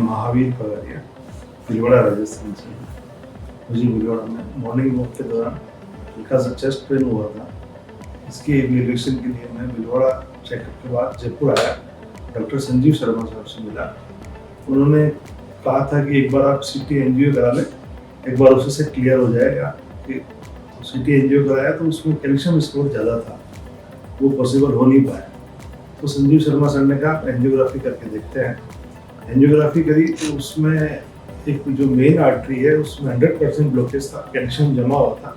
महावीर पगारिया, भीलवाड़ा राजस्थान से। मुझे भीलवाड़ा में मॉर्निंग वॉक के दौरान हल्का सा चेस्ट पेन हुआ था। इसकी एवेल्यूएशन के लिए मैं भीलवाड़ा चेकअप के बाद जयपुर आया। डॉक्टर संजीव शर्मा साहब से मिला। उन्होंने कहा था कि एक बार आप सीटी एंजियो करा लें, एक बार उससे क्लियर हो जाएगा। कि सीटी एंजियो कराया तो उसमें कैल्शियम स्कोर ज़्यादा था, वो पॉसिबल हो नहीं पाया। तो संजीव शर्मा सर ने कहा एंजियोग्राफी करके देखते हैं। एंजियोग्राफी करी तो उसमें एक जो मेन आर्टरी है उसमें 100% ब्लॉकेज था, कैल्शियम जमा हुआ था।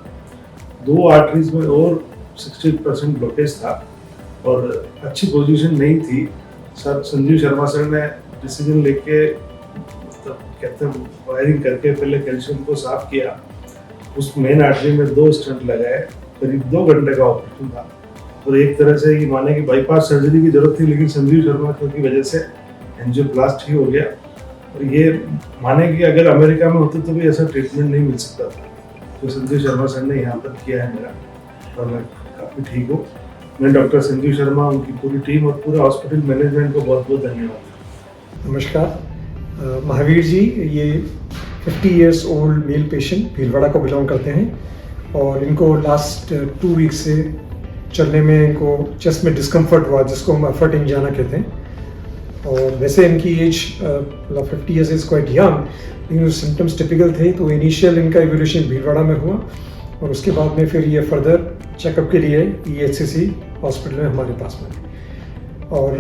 2 आर्टरीज में और 60% ब्लॉकेज था और अच्छी पोजीशन नहीं थी। सर संजीव शर्मा सर ने डिसीजन लेके मतलब कहते हैं वायरिंग करके पहले कैल्शियम को साफ किया। उस मेन आर्टरी में 2 स्टंट लगाए, करीब 2 घंटे का ऑपरेशन था। और एक तरह से ये माने कि बाईपास सर्जरी की जरूरत थी, लेकिन संजीव शर्मा की वजह से एंजियोप्लास्ट ही हो गया। और ये माने कि अगर अमेरिका में होते तो भी ऐसा ट्रीटमेंट नहीं मिल सकता था। तो संजीव शर्मा सर ने यहाँ पर किया है मेरा, और मैं काफ़ी ठीक हूँ। मैं डॉक्टर संजीव शर्मा, उनकी पूरी टीम और पूरा हॉस्पिटल मैनेजमेंट को बहुत बहुत धन्यवाद। नमस्कार। महावीर जी ये 50 years old male patient Bhilwara को बिलोंग करते हैं और इनको लास्ट 2 वीक से चलने में इनको चेस्ट में डिस्कम्फर्ट हुआ, जिसको हम एफर्ट इंजाना कहते हैं। और वैसे इनकी age 50 years is quite young, लेकिन सिम्टम्स टिपिकल थे। तो इनिशियल इनका इवोल्यूशन भीलवाड़ा में हुआ और उसके बाद में फिर ये फर्दर चेकअप के लिए EHCC हॉस्पिटल में हमारे पास में। और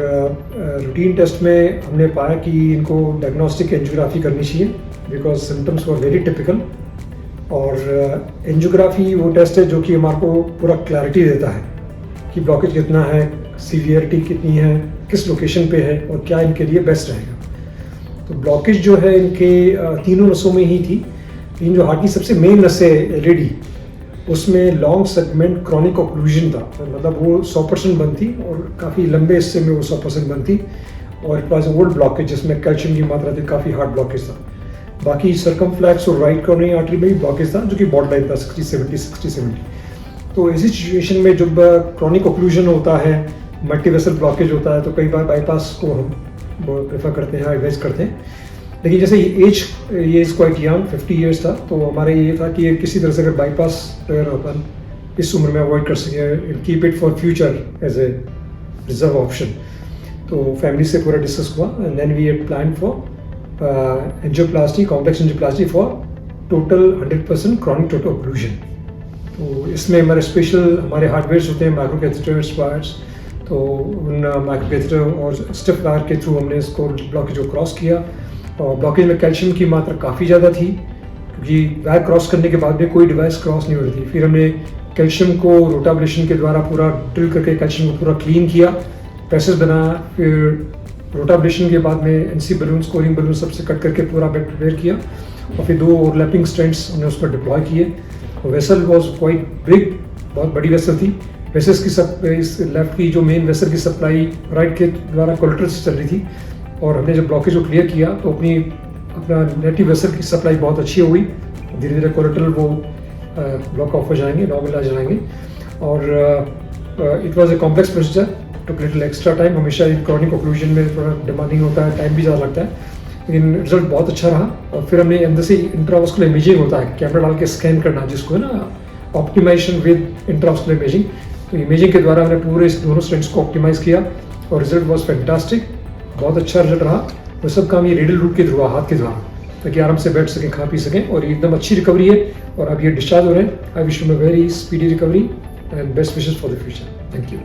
रूटीन टेस्ट में हमने पाया कि इनको डायग्नोस्टिक एंजियोग्राफी करनी चाहिए because symptoms were very typical. और एंजियोग्राफी वो टेस्ट है जो कि हमारे को पूरा क्लैरिटी देता है कि ब्लॉकेज कितना है, सीवियरिटी कितनी है, किस लोकेशन पे है और क्या इनके लिए बेस्ट रहेगा। तो ब्लॉकेज जो है इनके 3 नसों में ही थी। लेकिन जो हार्ट की सबसे मेन नस है LED, उसमें लॉन्ग सेगमेंट क्रॉनिक ऑक्लूजन था, मतलब वो 100% बंद थी और काफ़ी लंबे हिस्से में वो 100% बंद थी। और इट वॉज ओल्ड ब्लॉकेज जिसमें कैल्शियम की मात्रा थी, काफ़ी हार्ड ब्लॉकेज था। बाकी सर्कमफ्लैक्स और राइट कॉर्नरी आर्टरी में भी ब्लॉकेज था जो कि बॉर्डर लाइन था 60-70। तो ऐसी सिचुएशन में जब क्रॉनिक ऑक्लूजन होता है, मल्टीवेसल ब्लॉकेज होता है, तो कई बार बाईपास को हम प्रेफर करते हैं, एडवाइज करते हैं। लेकिन जैसे ये इज़ क्वाइट यंग, 50 इयर्स था, तो हमारे ये था कि किसी तरह से अगर बाईपास अगर अपन इस उम्र में अवॉइड कर सकें, keep it for future as a reserve option. तो फैमिली से पूरा डिस्कस हुआ and then we had plan for angioplasty, complex angioplasty for total 100% chronic total occlusion. तो इसमें हमारे स्पेशल हमारे हार्डवेयर्स होते हैं, माइक्रो कैथेटर्स, वायर्स। तो उन माइक्रो कैथेटर और स्टिफ वायर के थ्रू हमने इसको ब्लॉकेज को क्रॉस किया। और ब्लॉकेज में कैल्शियम की मात्रा काफ़ी ज़्यादा थी, क्योंकि वायर क्रॉस करने के बाद में कोई डिवाइस क्रॉस नहीं हो रही थी। फिर हमने कैल्शियम को रोटाब्लेशन के द्वारा पूरा ड्रिल करके कैल्शियम को पूरा क्लीन किया, पैसेज बनाया। फिर रोटाब्लेशन के बाद में NC बलून, स्कोरिंग बलून सबसे कट करके पूरा बेड प्रिपेयर किया और फिर 2 ओवरलैपिंग स्टेंट्स हमने उस पर डिप्लॉय किए। वेसल वॉज क्वाइट बिग, बहुत बड़ी वेसल थी। वेसल्स की इस लेफ्ट की जो मेन वेसल की सप्लाई राइट के द्वारा कोलेटरल से चल रही थी। और हमने जब ब्लॉकेज को क्लियर किया तो अपना नेटिव वेसल की सप्लाई बहुत अच्छी हो गई। धीरे धीरे कोलेटरल वो ब्लॉक ऑफ हो जाएंगे, नॉर्मल आ जाएंगे। और it was a complex procedure, took little extra time. हमेशा क्रॉनिक ऑक्लूजन में थोड़ा डिमांडिंग होता है, टाइम भी ज़्यादा लगता है, लेकिन रिजल्ट बहुत अच्छा रहा। और फिर हमने अंदर से इंट्रावास्कुलर इमेजिंग होता है, कैमरा डाल के स्कैन करना, जिसको है ना ऑप्टिमाइजेशन विद इंट्रावास्कुलर इमेजिंग। तो इमेजिंग के द्वारा हमने पूरे इस दोनों स्टेंट्स को ऑप्टिमाइज़ किया और रिजल्ट वॉज फैंटास्टिक, बहुत अच्छा रिजल्ट रहा। वो सब काम ये रेडियल रूट के थ्रू, हाथ के द्वारा, ताकि आराम से बैठ सकें, खा पी सकें। और एकदम अच्छी रिकवरी है और अब ये डिस्चार्ज हो रहे हैं। I wish you a very speedy recovery and best wishes for the future. Thank you.